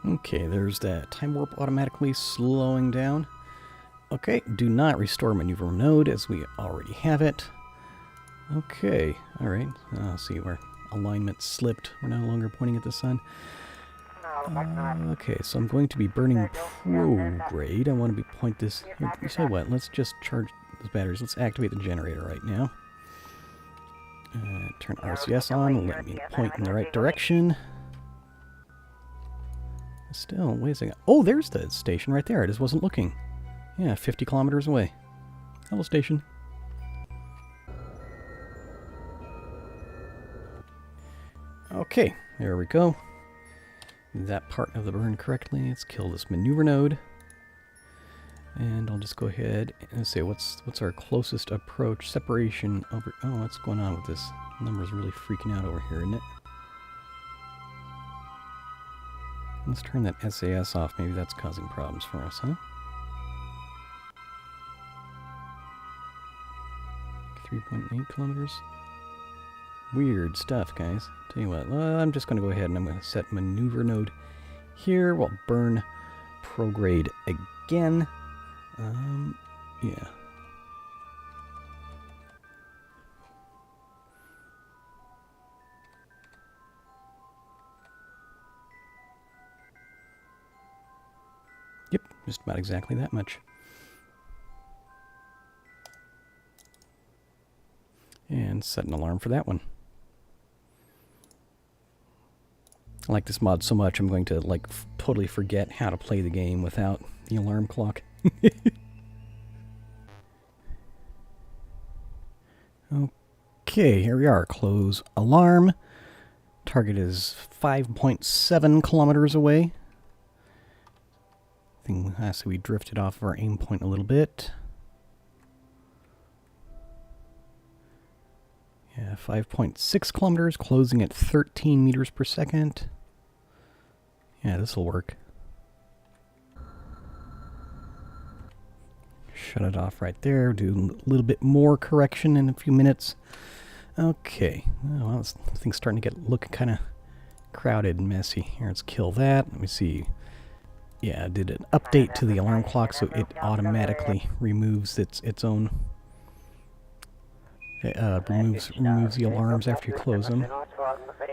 Okay, there's that time warp automatically slowing down. Okay, do not restore maneuver node as we already have it. Okay, alright. I'll see where alignment slipped. We're no longer pointing at the sun. Okay, so I'm going to be burning prograde. I want to point this... Here, you say what? Let's just charge those batteries. Let's activate the generator right now. Turn RCS on. Let me point in the right direction. Still, wait a second. Oh, there's the station right there. I just wasn't looking. Yeah, 50 kilometers away. Hello, station. Okay, there we go. That part of the burn correctly. Let's kill this maneuver node. And I'll just go ahead and say what's our closest approach. Separation over... Oh, what's going on with this? Number's really freaking out over here, isn't it? Let's turn that SAS off. Maybe that's causing problems for us, huh? 3.8 kilometers. Weird stuff, guys. Tell you what, I'm just going to go ahead and I'm going to set maneuver node here. We'll burn prograde again. Yeah. Yep, just about exactly that much. And set an alarm for that one. I like this mod so much, I'm going to, like, totally forget how to play the game without the alarm clock. Okay, here we are. Close alarm. Target is 5.7 kilometers away. I think so we drifted off of our aim point a little bit. Yeah, 5.6 kilometers, closing at 13 meters per second. Yeah, this will work. Shut it off right there. Do a little bit more correction in a few minutes. Okay. Oh, well, this thing's starting to look kind of crowded and messy. Here, let's kill that. Let me see. Yeah, I did an update to the alarm clock, so it automatically removes its own. Removes the alarms after you close them.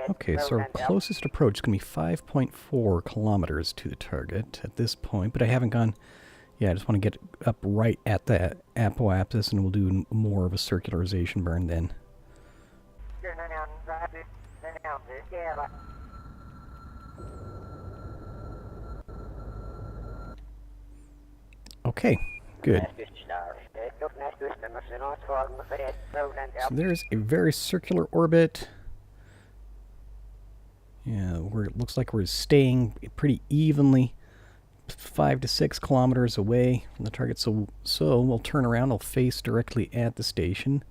Okay, so our closest approach is going to be 5.4 kilometers to the target at this point, but I haven't gone... Yeah, I just want to get up right at the apoapsis, and we'll do more of a circularization burn then. Okay, good. So there's a very circular orbit. Yeah, where it looks like we're staying pretty evenly 5 to 6 kilometers away from the target. So we'll turn around, I'll face directly at the station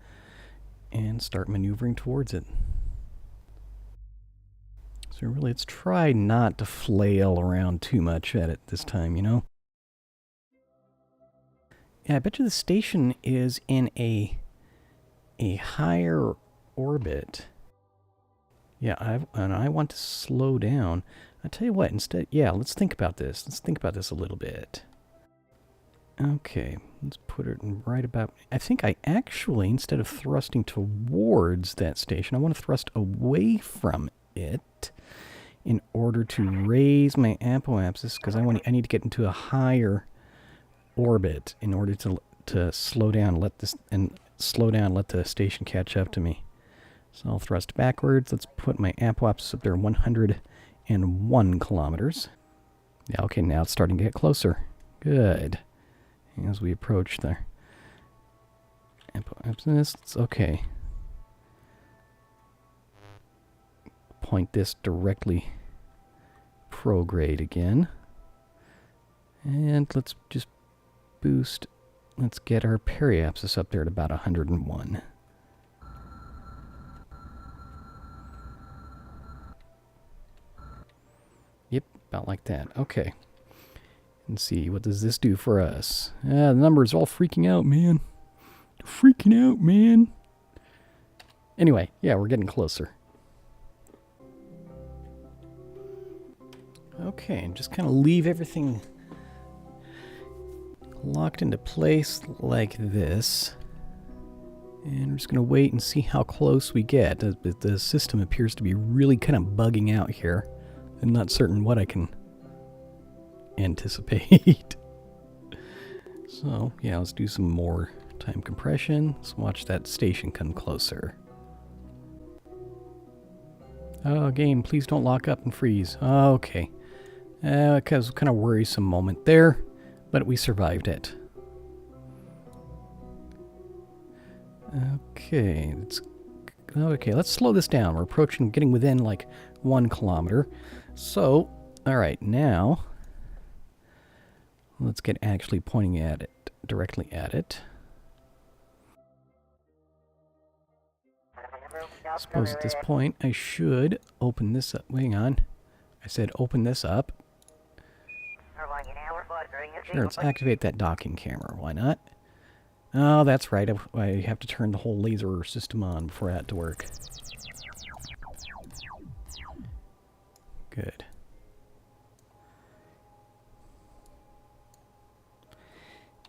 and start maneuvering towards it. So really, let's try not to flail around too much at it this time, you know? Yeah, I bet you the station is in a higher orbit. Yeah, I want to slow down. I'll tell you what, instead, yeah, let's think about this. Let's think about this a little bit. Okay, let's put it right about... I think I actually, instead of thrusting towards that station, I want to thrust away from it in order to raise my apoapsis, because I need to get into a higher orbit in order to slow down, let the station catch up to me. So I'll thrust backwards. Let's put my apoapsis up there, 101 kilometers. Yeah, okay, now it's starting to get closer. Good. As we approach the apoapsis, okay. Point this directly prograde again. And let's just boost. Let's get our periapsis up there at about 101. Yep, about like that. Okay. Let's see, what does this do for us? The number's all freaking out, man. Freaking out, man. Anyway, yeah, we're getting closer. Okay, and just kind of leave everything locked into place like this. And we're just going to wait and see how close we get. The system appears to be really kind of bugging out here. I'm not certain what I can anticipate. So, yeah, let's do some more time compression. Let's watch that station come closer. Oh, game, please don't lock up and freeze. Okay. Because kind of worrisome moment there, but we survived it. Okay, let's slow this down. We're approaching, getting within like 1 kilometer. So, all right, now let's get actually pointing at it, directly at it. I suppose at this point I should open this up. Hang on. I said open this up. Sure, let's activate that docking camera. Why not? Oh, that's right. I have to turn the whole laser system on before that to work. Good.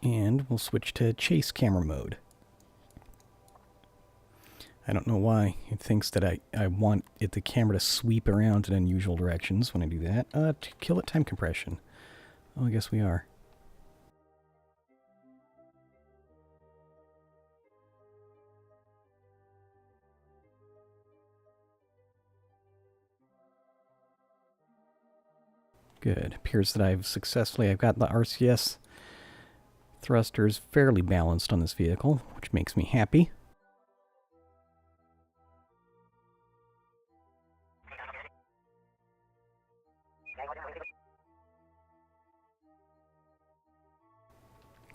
And we'll switch to chase camera mode. I don't know why it thinks that I want the camera to sweep around in unusual directions when I do that. To kill it time compression. Oh, I guess we are. Good. Appears that I've got the RCS thrusters fairly balanced on this vehicle, which makes me happy.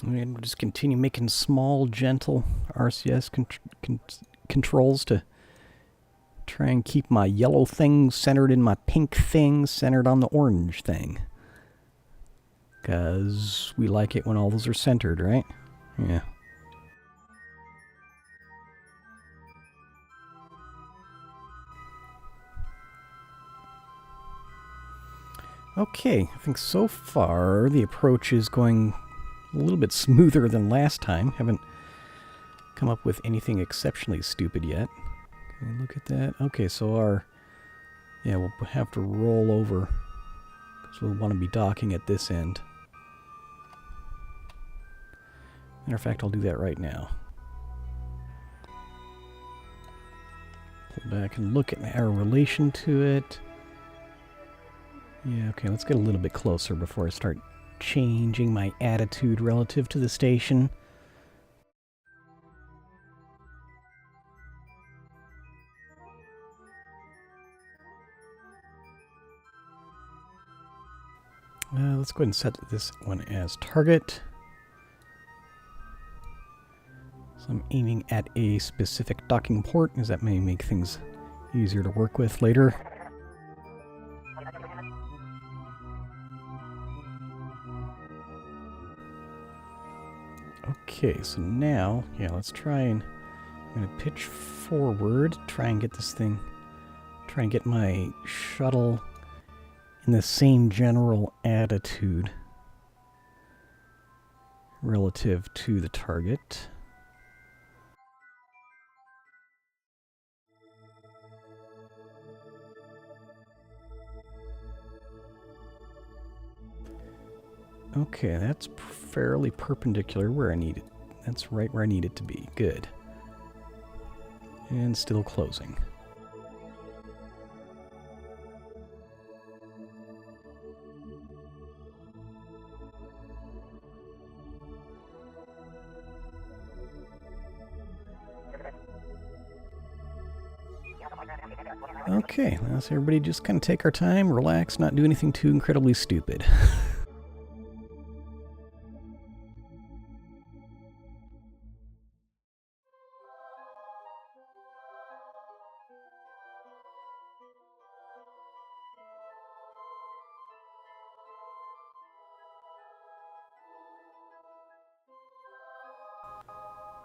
And we'll just continue making small, gentle RCS controls to try and keep my yellow thing centered in my pink thing centered on the orange thing. Because we like it when all those are centered, right? Yeah. Okay, I think so far the approach is going a little bit smoother than last time. Haven't come up with anything exceptionally stupid yet. Can we look at that? Okay, so yeah, we'll have to roll over because we'll want to be docking at this end. Matter of fact, I'll do that right now. Pull back and look at our relation to it. Yeah, okay, let's get a little bit closer before I start changing my attitude relative to the station. Let's go ahead and set this one as target. So I'm aiming at a specific docking port, because that may make things easier to work with later. Okay, so now, yeah, let's try and... I'm going to pitch forward, try and get this thing... Try and get my shuttle in the same general attitude relative to the target. Okay, that's fairly perpendicular where I need it. That's right where I need it to be. Good. And still closing. Okay, let's everybody just kind of take our time, relax, not do anything too incredibly stupid.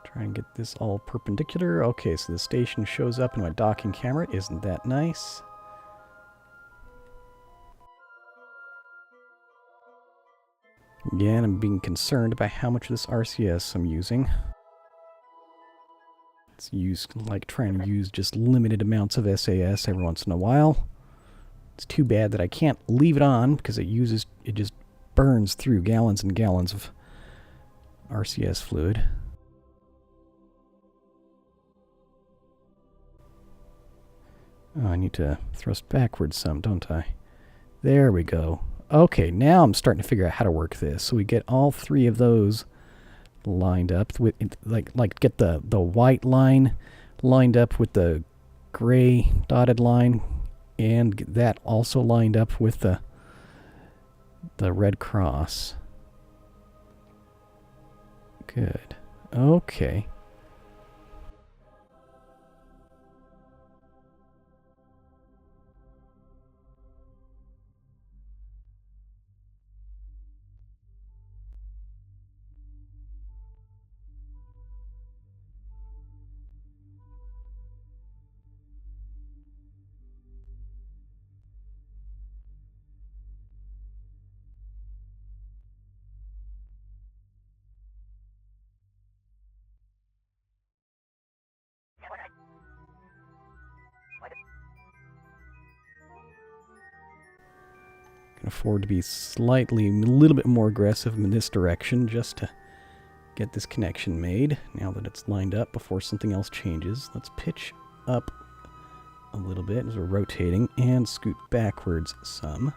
Try and get this all perpendicular. Okay, so the station shows up in my docking camera. Isn't that nice? Again, I'm being concerned by how much of this RCS I'm using. It's used like trying to use just limited amounts of SAS every once in a while. It's too bad that I can't leave it on because it just burns through gallons and gallons of RCS fluid. Oh, I need to thrust backwards some, don't I? There we go. Okay, now I'm starting to figure out how to work this. So we get all three of those lined up with like get the white line lined up with the gray dotted line, and get that also lined up with the red cross. Good. Okay. Can afford to be a little bit more aggressive in this direction just to get this connection made. Now that it's lined up before something else changes, let's pitch up a little bit as we're rotating and scoot backwards some.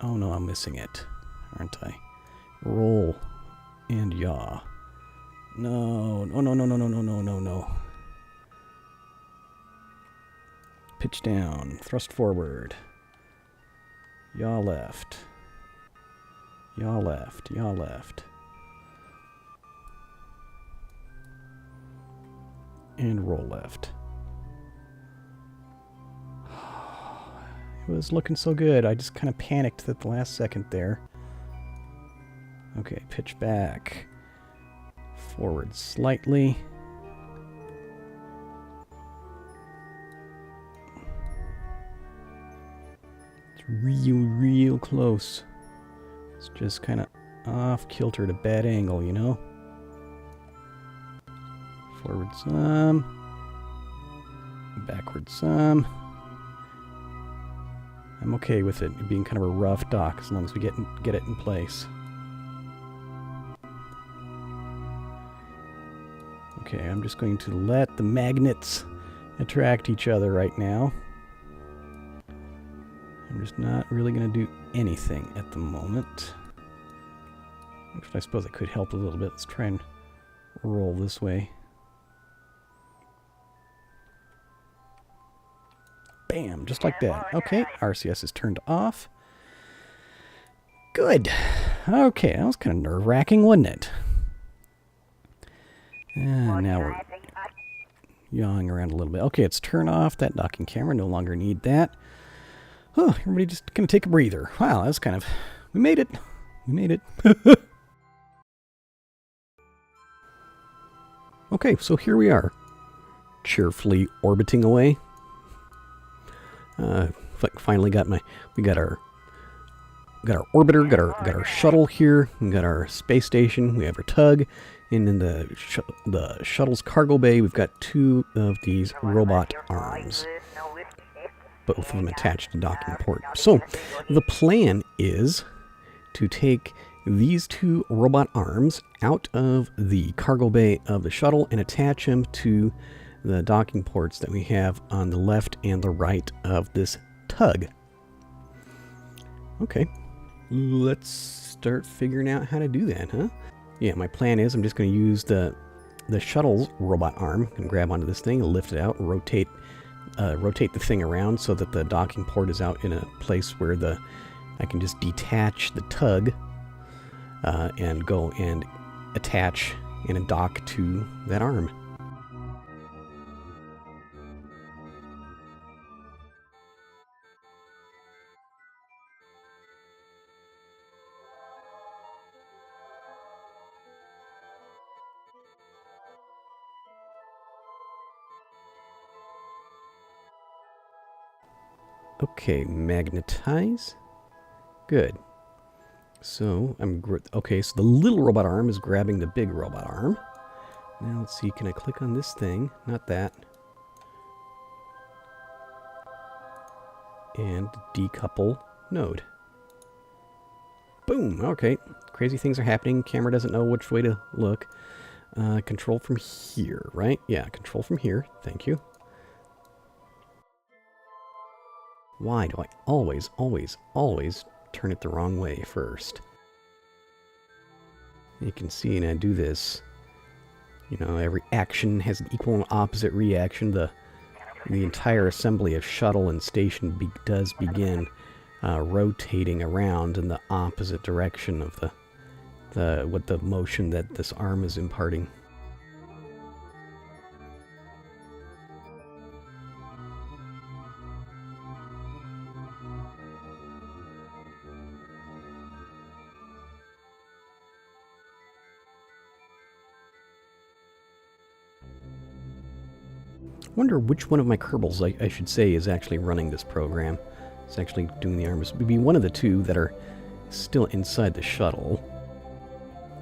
Oh no, I'm missing it, aren't I? Roll and yaw. No, no, no, no, no, no, no, no, no, no. Pitch down, thrust forward. Yaw left. Yaw left, yaw left. And roll left. It was looking so good. I just kind of panicked at the last second there. Okay, pitch back. Forward slightly. It's real close. It's just kind of off kilter at a bad angle, you know? Forward some. Backward some. I'm okay with it being kind of a rough dock as long as we get it in place. Okay, I'm just going to let the magnets attract each other right now. I'm just not really going to do anything at the moment. I suppose it could help a little bit. Let's try and roll this way. Bam, just like that. Okay, RCS is turned off. Good. Okay, that was kind of nerve-wracking, wasn't it? And now we're yawing around a little bit. Okay, it's turn off that docking camera. No longer need that. Oh, everybody just gonna take a breather. Wow, that was kind of... We made it. We made it. Okay, so here we are. Cheerfully orbiting away. Finally got we got our orbiter, got our shuttle here, we got our space station, we have our tug, and in the shuttle's cargo bay, we've got two of these robot arms, both of them attached to docking port. So the plan is to take these two robot arms out of the cargo bay of the shuttle and attach them to the docking ports that we have on the left and the right of this tug. Okay, let's start figuring out how to do that, huh? Yeah, my plan is I'm just going to use the shuttle's robot arm and grab onto this thing, lift it out, rotate the thing around so that the docking port is out in a place where I can just detach the tug and go and attach and dock to that arm. Okay, magnetize. Good. So, okay, so the little robot arm is grabbing the big robot arm. Now, let's see, can I click on this thing? Not that. And decouple node. Boom, okay. Crazy things are happening. Camera doesn't know which way to look. Control from here, right? Yeah, control from here. Thank you. Why do I always, always, always turn it the wrong way first? You can see, and I do this. You know, every action has an equal and opposite reaction. The entire assembly of shuttle and station does begin rotating around in the opposite direction of the motion that this arm is imparting. I wonder which one of my kerbals, I should say, is actually running this program. It's actually doing the arms. It would be one of the two that are still inside the shuttle.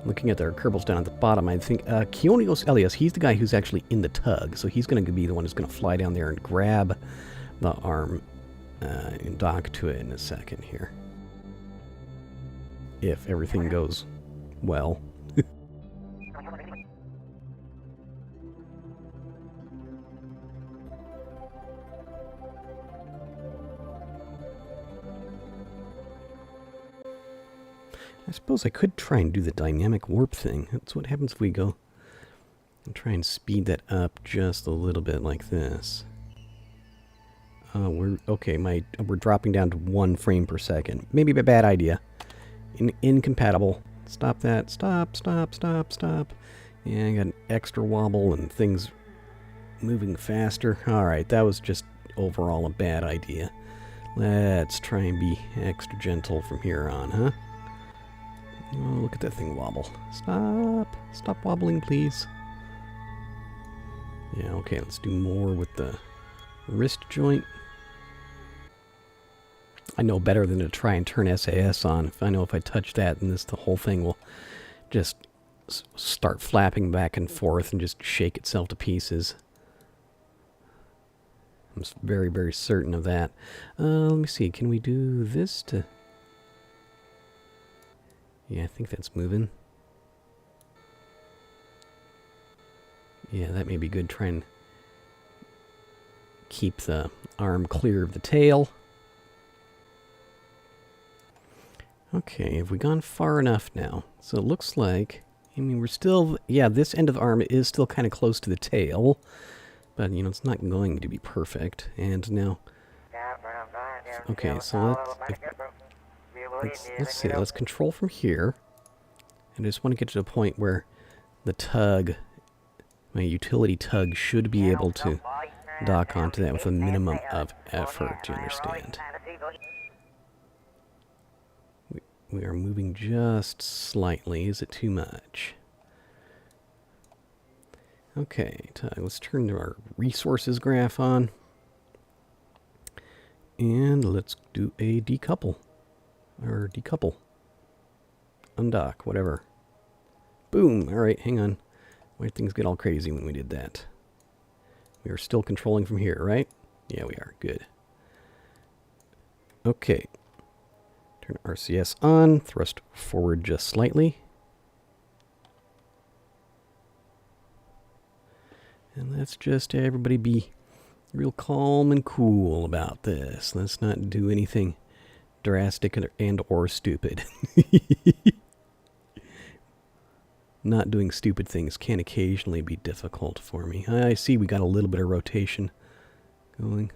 Looking at their kerbals down at the bottom, I think Kionios Elias, he's the guy who's actually in the tug, so he's going to be the one who's going to fly down there and grab the arm and dock to it in a second here. If everything goes well. I suppose I could try and do the dynamic warp thing. That's what happens if we go and try and speed that up just a little bit like this. We're dropping down to 1 frame per second. Maybe a bad idea. Incompatible. Stop that. Stop, stop, stop, stop. Yeah, I got an extra wobble and things moving faster. Alright, that was just overall a bad idea. Let's try and be extra gentle from here on, huh? Oh, look at that thing wobble. Stop. Stop wobbling, please. Yeah, okay, let's do more with the wrist joint. I know better than to try and turn SAS on. I know if I touch that, then the whole thing will just start flapping back and forth and just shake itself to pieces. I'm very, very certain of that. Let me see. Can we do this to... Yeah, I think that's moving. Yeah, that may be good. Try and keep the arm clear of the tail. Okay, have we gone far enough now? So it looks like, I mean, we're still, yeah, this end of the arm is still kind of close to the tail. But, you know, it's not going to be perfect. And now, okay, so let's see, let's control from here. And I just want to get to the point where the tug, my utility tug, should be able to dock onto that with a minimum of effort, do you understand? We are moving just slightly. Is it too much? Okay, let's turn our resources graph on. And let's do a decouple. Or decouple. Undock, whatever. Boom! Alright, hang on. Why did things get all crazy when we did that? We are still controlling from here, right? Yeah, we are. Good. Okay. Turn RCS on. Thrust forward just slightly. And let's just everybody be real calm and cool about this. Let's not do anything drastic and or stupid. Not doing stupid things can occasionally be difficult for me. I see we got a little bit of rotation going.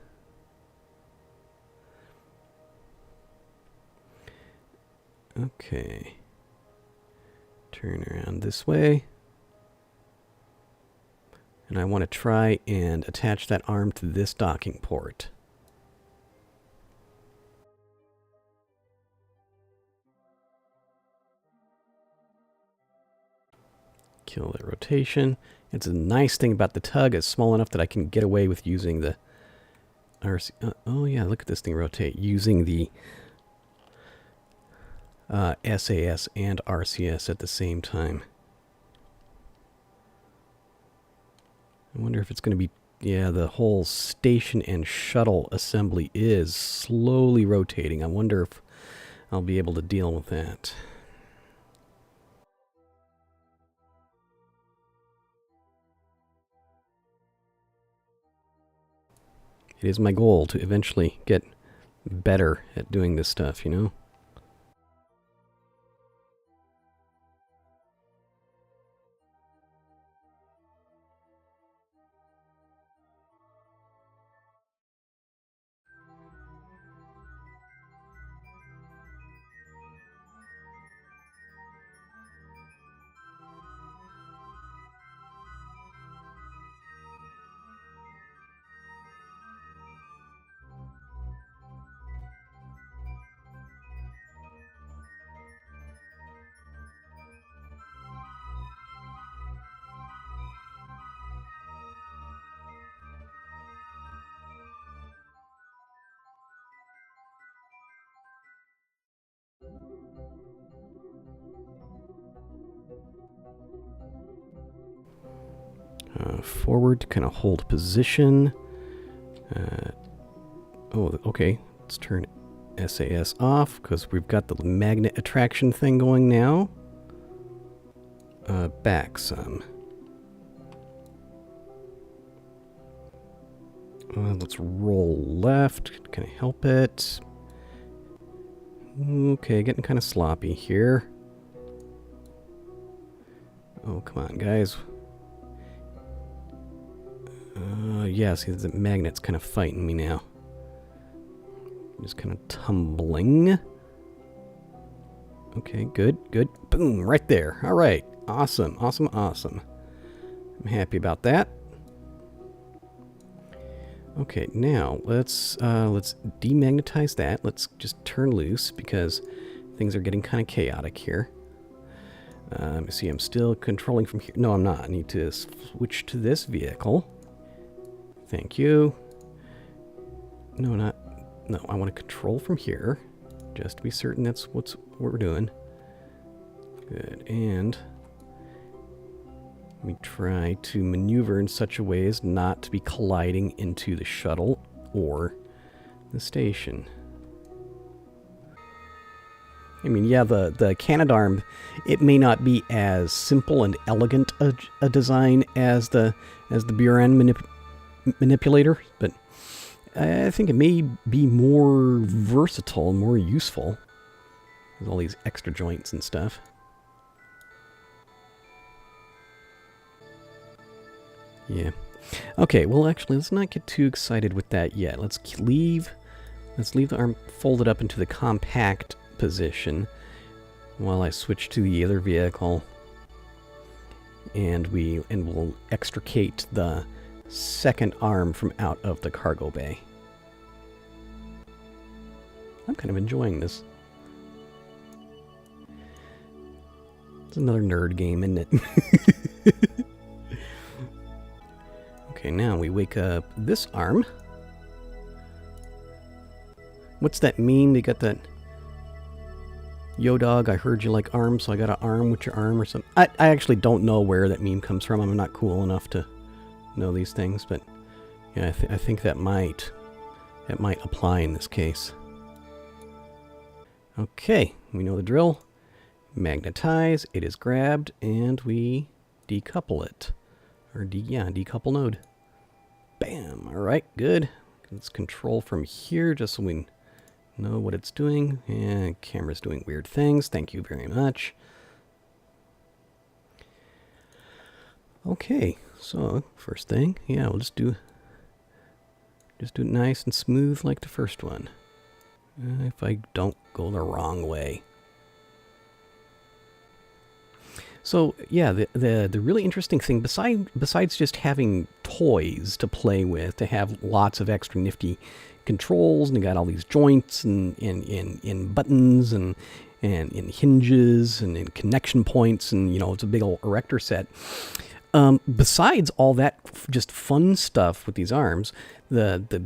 Okay. Turn around this way. And I want to try and attach that arm to this docking port. Kill that rotation. It's a nice thing about the tug. It's small enough that I can get away with using the RC. Oh yeah, look at this thing rotate. Using the SAS and RCS at the same time. I wonder if it's going to be... Yeah, the whole station and shuttle assembly is slowly rotating. I wonder if I'll be able to deal with that. It is my goal to eventually get better at doing this stuff, you know? Forward to kind of hold position. Oh, okay. Let's turn SAS off because we've got the magnet attraction thing going now. Back some. Let's roll left. Can I help it? Okay, getting kind of sloppy here. Oh, come on, guys. Yeah, see, the magnet's kind of fighting me now. Just kind of tumbling. Okay, good, good. Boom, right there. All right. Awesome, awesome, awesome. I'm happy about that. Okay, now let's demagnetize that. Let's just turn loose because things are getting kind of chaotic here. See, I'm still controlling from here. No, I'm not. I need to switch to this vehicle. Thank you. No, not... No, I want to control from here. Just to be certain that's what we're doing. Good, and... we try to maneuver in such a way as not to be colliding into the shuttle or the station. I mean, yeah, the Canadarm, it may not be as simple and elegant a design as the Buran manipulator, but I think it may be more versatile, more useful. There's all these extra joints and stuff. Yeah. Okay, well actually let's not get too excited with that yet. Let's leave the arm folded up into the compact position while I switch to the other vehicle. And we'll extricate the second arm from out of the cargo bay. I'm kind of enjoying this. It's another nerd game, isn't it? Okay, now we wake up this arm. What's that meme? They got that... Yo dog, I heard you like arms, so I got an arm with your arm or something. I actually don't know where that meme comes from. I'm not cool enough to know these things, but yeah, I think that might apply in this case. Okay, we know the drill. Magnetize, it is grabbed, and we decouple it. Or decouple node. Bam! Alright, good. Let's control from here just so we know what it's doing. And camera's doing weird things. Thank you very much. Okay, so first thing, yeah, we'll just do it nice and smooth like the first one. If I don't go the wrong way. So yeah, the really interesting thing, besides just having toys to play with, to have lots of extra nifty controls, and you got all these joints and in buttons and in hinges and in connection points, and you know, it's a big old erector set. Besides all that just fun stuff with these arms, the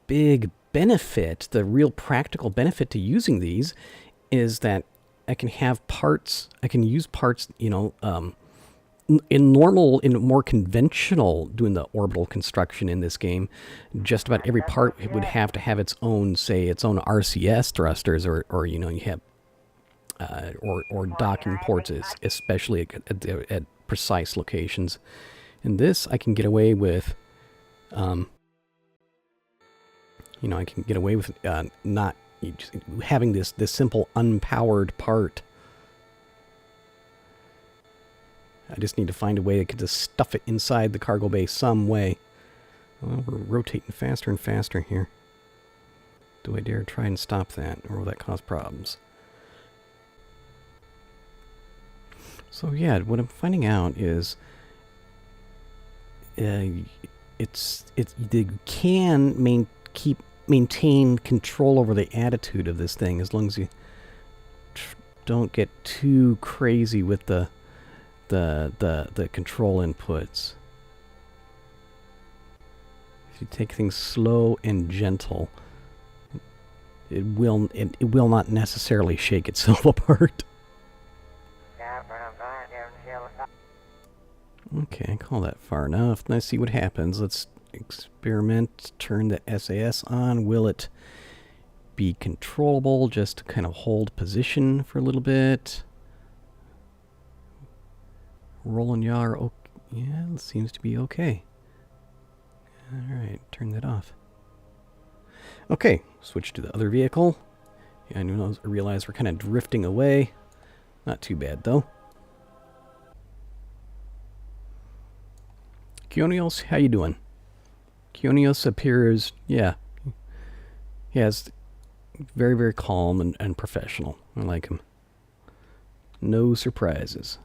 big benefit, the real practical benefit to using these is that I can have parts, I can use parts, you know, in more conventional, doing the orbital construction in this game, just about every part would have to have its own, say, its own RCS thrusters, or you know, you have, or docking ports, especially at precise locations. In this, I can get away with, you know, I can get away with not having this simple unpowered part. I just need to find a way to just stuff it inside the cargo bay some way. Well, we're rotating faster and faster here. Do I dare try and stop that, or will that cause problems? So yeah, what I'm finding out is you can maintain control over the attitude of this thing as long as you don't get too crazy with the control inputs. If you take things slow and gentle, it will not necessarily shake itself apart. Okay, I call that far enough. Let's see what happens. Let's experiment. Turn the SAS on. Will it be controllable? Just to kind of hold position for a little bit. Roll and yaw. Okay. Yeah, it seems to be okay. Alright, turn that off. Okay, switch to the other vehicle. Yeah, I realize we're kind of drifting away. Not too bad, though. Kionios, how you doing? Kionios appears, yeah. Yes, very, very calm and professional. I like him. No surprises.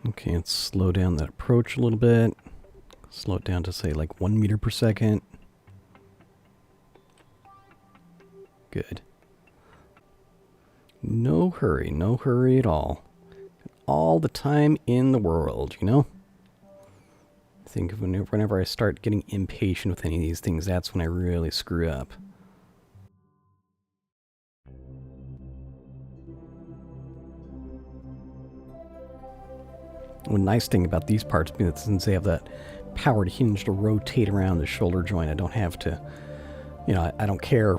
Okay, let's slow down that approach a little bit. Slow it down to, say, like 1 meter per second. Good. No hurry at all. All the time in the world, you know? I think whenever I start getting impatient with any of these things, that's when I really screw up. One nice thing about these parts, since they have that powered hinge to rotate around the shoulder joint, I don't have to, you know, I don't care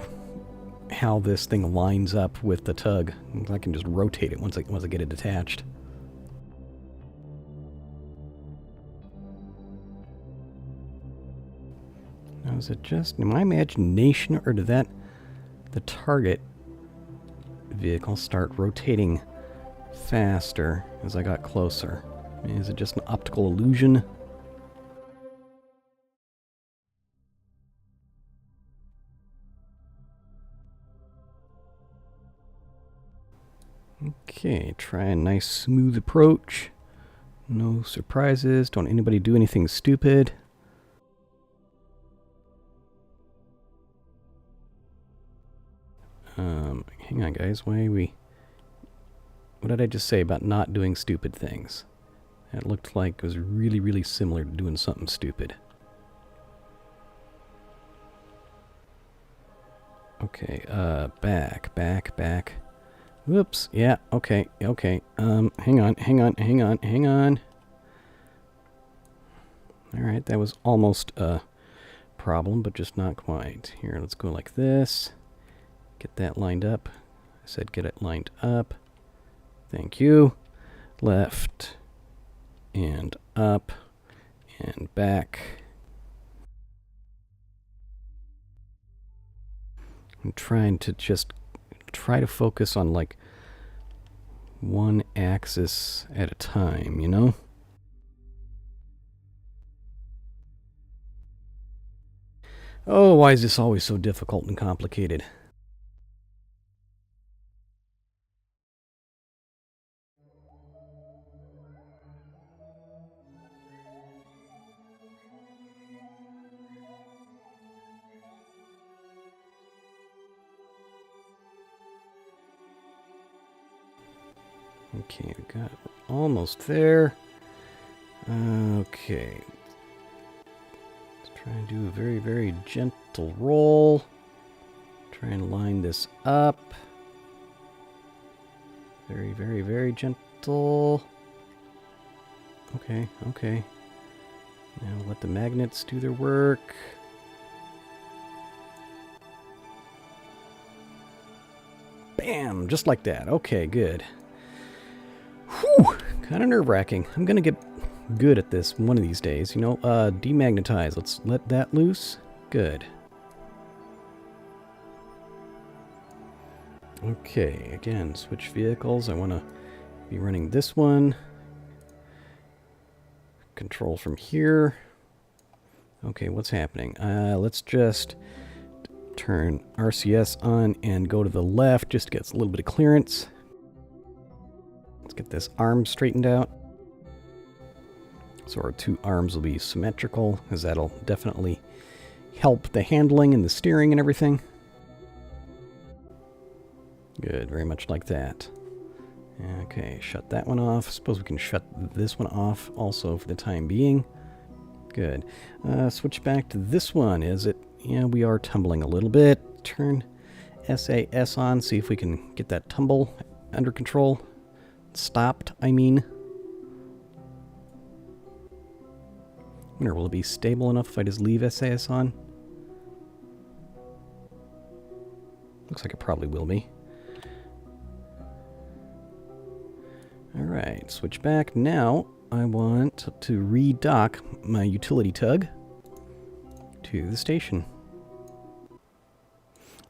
how this thing lines up with the tug. I can just rotate it once I get it detached. Now, is it just my imagination, or did the target vehicle start rotating faster as I got closer? I mean, is it just an optical illusion? Okay, try a nice smooth approach. No surprises. Don't anybody do anything stupid. Hang on, guys. What did I just say about not doing stupid things? That looked like it was really, really similar to doing something stupid. Okay, back. Whoops, yeah, okay. Hang on. Alright, that was almost a problem, but just not quite. Here, let's go like this. Get that lined up. I said get it lined up. Thank you. Left and up and back. I'm trying to just try to focus on like one axis at a time, you know? Oh, why is this always so difficult and complicated? Okay, we got it. We're almost there. Okay. Let's Try and do a very, very gentle roll. Try and line this up. Very, very, very gentle. Okay, okay. Now let the magnets do their work. Bam! Just like that. Okay, good. Whew! Kind of nerve-wracking. I'm gonna get good at this one of these days. You know, demagnetize. Let's let that loose. Good. Okay, again, switch vehicles. I want to be running this one. Control from here. Okay, what's happening? Let's just turn RCS on and go to the left. Just gets a little bit of clearance. Let's get this arm straightened out. So our two arms will be symmetrical, as that'll definitely help the handling and the steering and everything. Good, very much like that. Okay, shut that one off. Suppose we can shut this one off also for the time being. Good. Switch back to this one. Is it? Yeah, we are tumbling a little bit. Turn SAS on, see if we can get that tumble under control. Stopped, I mean. I wonder, will it be stable enough if I just leave SAS on? Looks like it probably will be. Alright, switch back. Now I want to redock my utility tug to the station.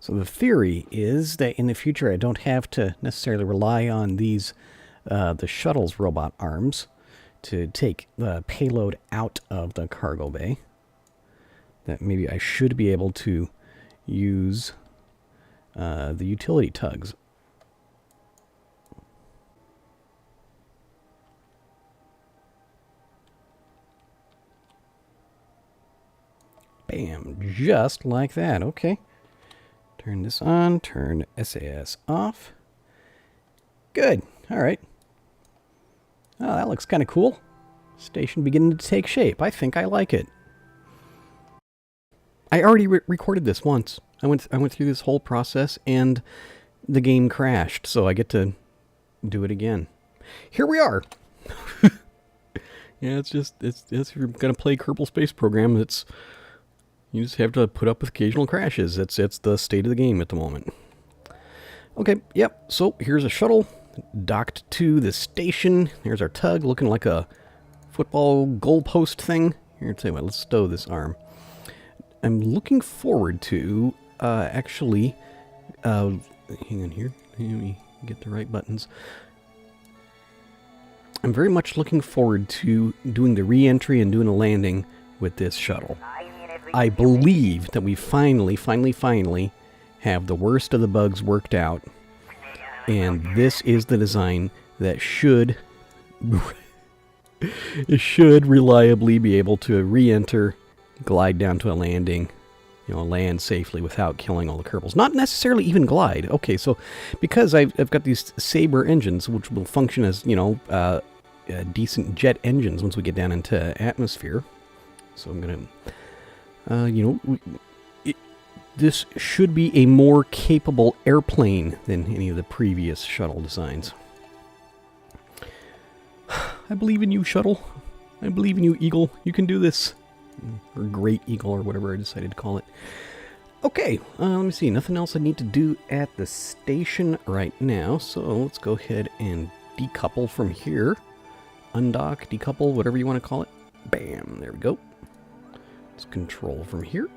So the theory is that in the future I don't have to necessarily rely on these, the shuttle's robot arms to take the payload out of the cargo bay. That maybe I should be able to use the utility tugs. Bam, just like that. Okay. Turn this on, turn SAS off. Good. All right. Oh, that looks kind of cool. Station beginning to take shape. I think I like it. I already recorded this once. I went through this whole process and the game crashed, so I get to do it again. Here we are. Yeah, it's if you're gonna play Kerbal Space Program, you just have to put up with occasional crashes. It's the state of the game at the moment. Okay, yep. So here's a shuttle docked to the station. There's our tug looking like a football goalpost thing. Here, tell you what, let's stow this arm. I'm looking forward to actually. Hang on here. Let me get the right buttons. I'm very much looking forward to doing the re-entry and doing a landing with this shuttle. I believe that we finally have the worst of the bugs worked out, and this is the design that should reliably be able to re-enter, glide down to a landing, land safely without killing all the kerbals. Not necessarily even glide. Okay, so because I've got these Sabre engines, which will function as decent jet engines once we get down into atmosphere. So I'm gonna. This should be a more capable airplane than any of the previous shuttle designs. I believe in you, shuttle. I believe in you, Eagle. You can do this. Or Great Eagle, or whatever I decided to call it. Okay, let me see. Nothing else I need to do at the station right now. So let's go ahead and decouple from here. Undock, decouple, whatever you want to call it. Bam, there we go. Let's control from here.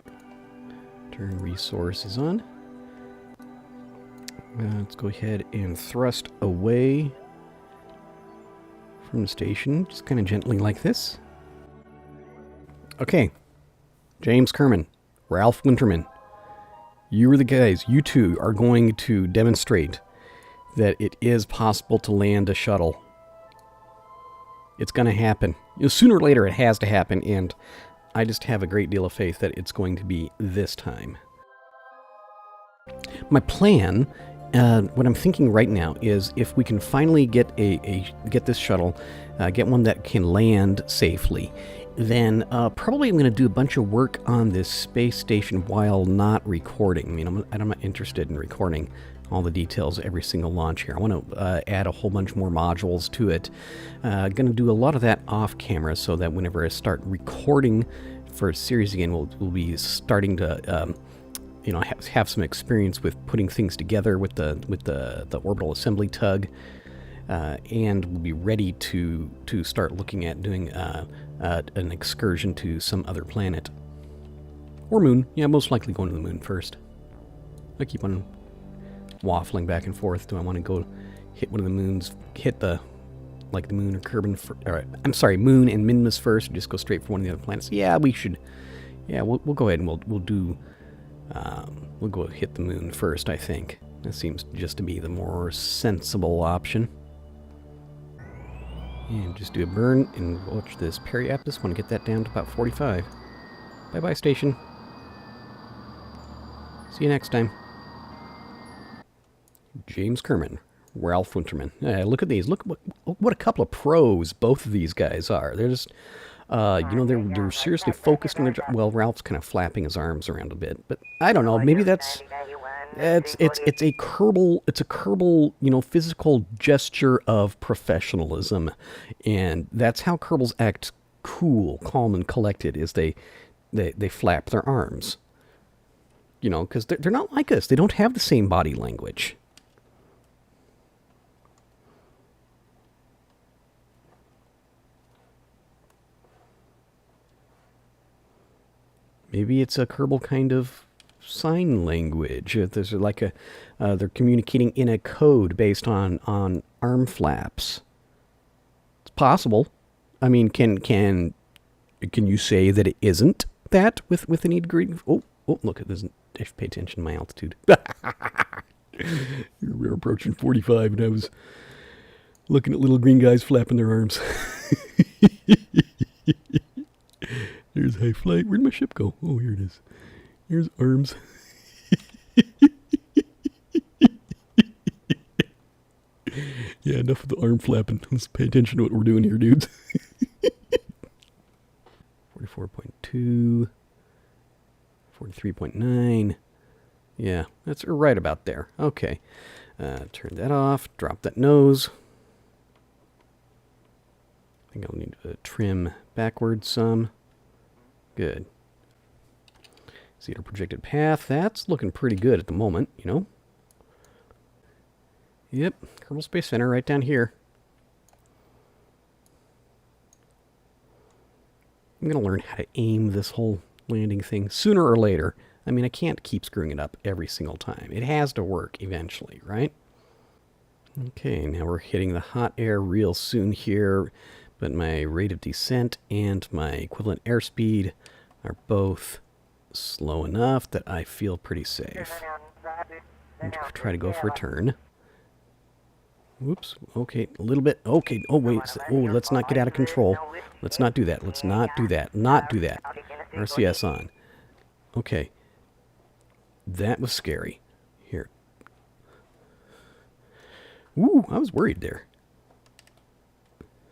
Turn resources on. Let's go ahead and thrust away from the station, just kind of gently like this. Okay, James Kerman, Ralph Winterman, you are the guys. You two are going to demonstrate that it is possible to land a shuttle. It's going to happen. Sooner or later it has to happen, and I just have a great deal of faith that it's going to be this time. My plan, what I'm thinking right now, is if we can finally get get this shuttle, get one that can land safely, then probably I'm going to do a bunch of work on this space station while not recording. I mean, I'm not interested in recording all the details every single launch here. I want to add a whole bunch more modules to it. Going to do a lot of that off camera so that whenever I start recording for a series again, we'll be starting to have some experience with putting things together with the orbital assembly tug, and we'll be ready to start looking at doing an excursion to some other planet or moon. Yeah, most likely going to the moon first. I keep on waffling back and forth. Do I want to go hit one of the moons, hit the moon or Kerbin? I'm sorry, moon and Minmus first, or just go straight for one of the other planets? Yeah, we should. Yeah, we'll go ahead and we'll do. We'll go hit the moon first. I think that seems just to be the more sensible option. And just do a burn and watch this periaptus. Want to get that down to about 45. Bye bye, station. See you next time. James Kerman, Ralph Winterman. Look at these. Look what a couple of pros both of these guys are. They're just, they're seriously focused on their job. Well, Ralph's kind of flapping his arms around a bit, but I don't know. Maybe it's a Kerbal, physical gesture of professionalism, and that's how Kerbals act cool, calm, and collected. Is they flap their arms. Because they're not like us. They don't have the same body language. Maybe it's a Kerbal kind of sign language. There's like they're communicating in a code based on arm flaps. It's possible. I mean, can you say that it isn't that with any degree? Oh, look at this. Pay attention to my altitude. We're approaching 45, and I was looking at little green guys flapping their arms. There's high flight. Where'd my ship go? Oh, here it is. Here's arms. Yeah, enough of the arm flapping. Let's pay attention to what we're doing here, dudes. 44.2. 43.9. Yeah, that's right about there. Okay. Turn that off. Drop that nose. I think I'll need to trim backwards some. Good. See our projected path. That's looking pretty good at the moment, Yep, Kerbal Space Center right down here. I'm going to learn how to aim this whole landing thing sooner or later. I mean, I can't keep screwing it up every single time. It has to work eventually, right? Okay, now we're hitting the hot air real soon here, but my rate of descent and my equivalent airspeed are both slow enough that I feel pretty safe. I'm going to try to go for a turn. Whoops. Okay, a little bit. Okay. Oh, wait. Oh, let's not get out of control. Let's not do that. Let's not do that. Not do that. RCS on. Okay. That was scary. Here. Ooh, I was worried there.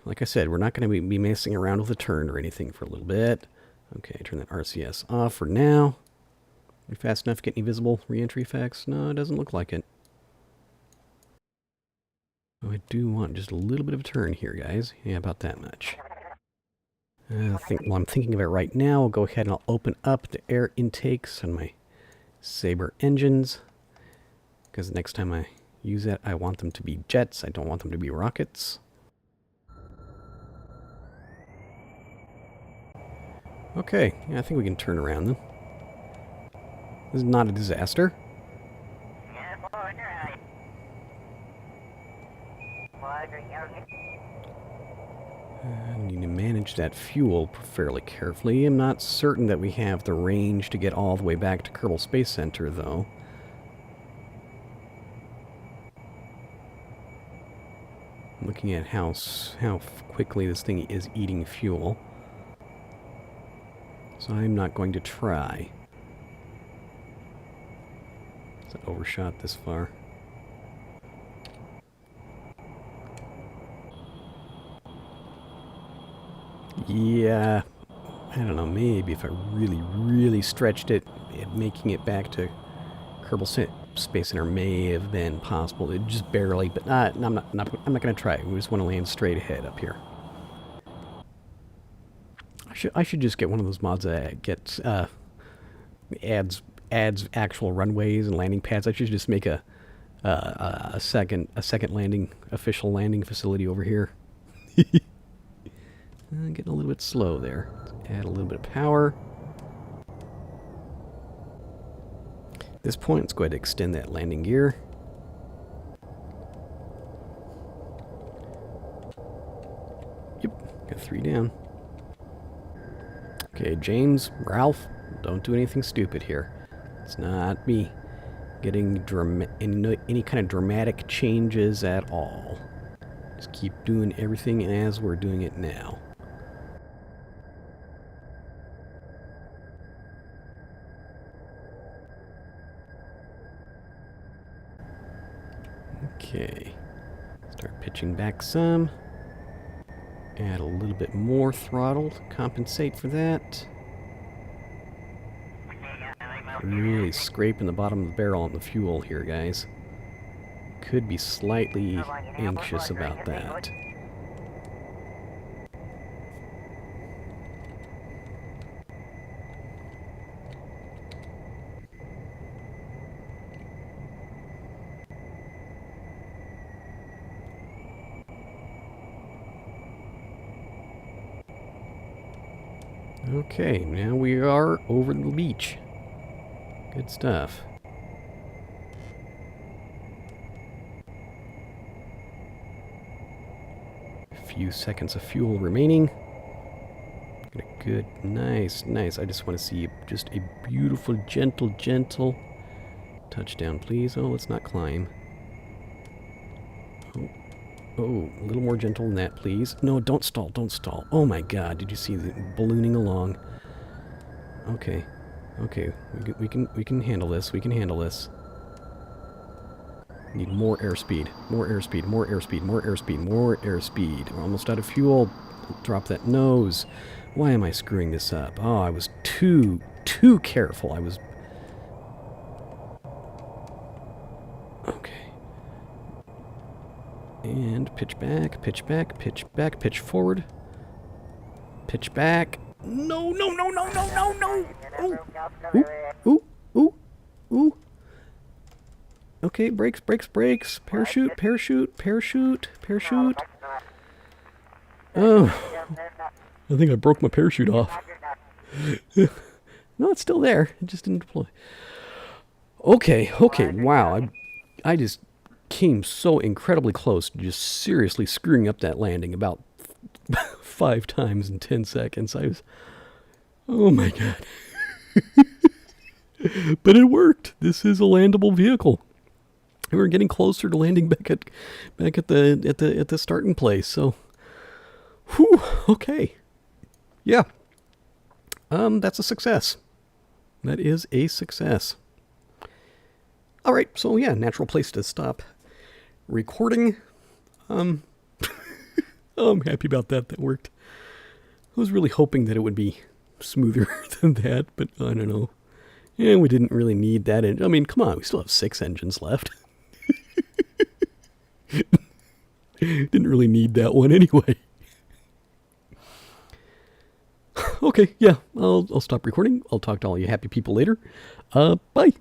Like I said, we're not going to be messing around with a turn or anything for a little bit. Okay, turn that RCS off for now. Are we fast enough to get any visible re-entry effects? No, it doesn't look like it. Oh, I do want just a little bit of a turn here, guys. Yeah, about that much. While I'm thinking of it right now, I'll go ahead and I'll open up the air intakes on my Sabre engines. Because the next time I use that, I want them to be jets. I don't want them to be rockets. Okay, yeah, I think we can turn around then. This is not a disaster. I need to manage that fuel fairly carefully. I'm not certain that we have the range to get all the way back to Kerbal Space Center, though. I'm looking at how quickly this thing is eating fuel. So I'm not going to try. Is that overshot this far? Yeah, I don't know, maybe if I really, really stretched it, making it back to Kerbal Space Center may have been possible. It just barely, but I'm not going to try. We just want to land straight ahead up here. I should just get one of those mods that gets adds actual runways and landing pads. I should just make a second official landing facility over here. Getting a little bit slow there. Let's add a little bit of power. At this point, let's go ahead and extend that landing gear. Yep, got 3 down. Okay, James, Ralph, don't do anything stupid here. It's not me getting any kind of dramatic changes at all. Just keep doing everything as we're doing it now. Okay, start pitching back some. Add a little bit more throttle to compensate for that. Really scraping the bottom of the barrel on the fuel here, guys. Could be slightly anxious about that. Okay, now we are over the beach. Good stuff. A few seconds of fuel remaining. Got a good, nice. I just want to see just a beautiful, gentle touchdown, please. Oh, let's not climb. Oh, a little more gentle than that, please. No, don't stall. Oh my God, did you see the ballooning along? Okay, we can handle this. Need more airspeed. We're almost out of fuel. Drop that nose. Why am I screwing this up? Oh, I was too careful. Okay. And pitch back, pitch forward. Pitch back. No. Ooh. Okay, brakes. Parachute. Oh, I think I broke my parachute off. No, it's still there. It just didn't deploy. Okay, wow. I just came so incredibly close to just seriously screwing up that landing about 5 times in 10 seconds. Oh my God. But it worked. This is a landable vehicle. We're getting closer to landing back at the starting place. So, whew, okay. Yeah. That's a success. That is a success. All right, so yeah, natural place to stop recording. I'm happy about that. That worked. I was really hoping that it would be smoother than that, but I don't know. Yeah, we didn't really need that. I mean, come on, we still have 6 engines left. Didn't really need that one anyway. Okay, yeah, I'll stop recording. I'll talk to all you happy people later. Bye.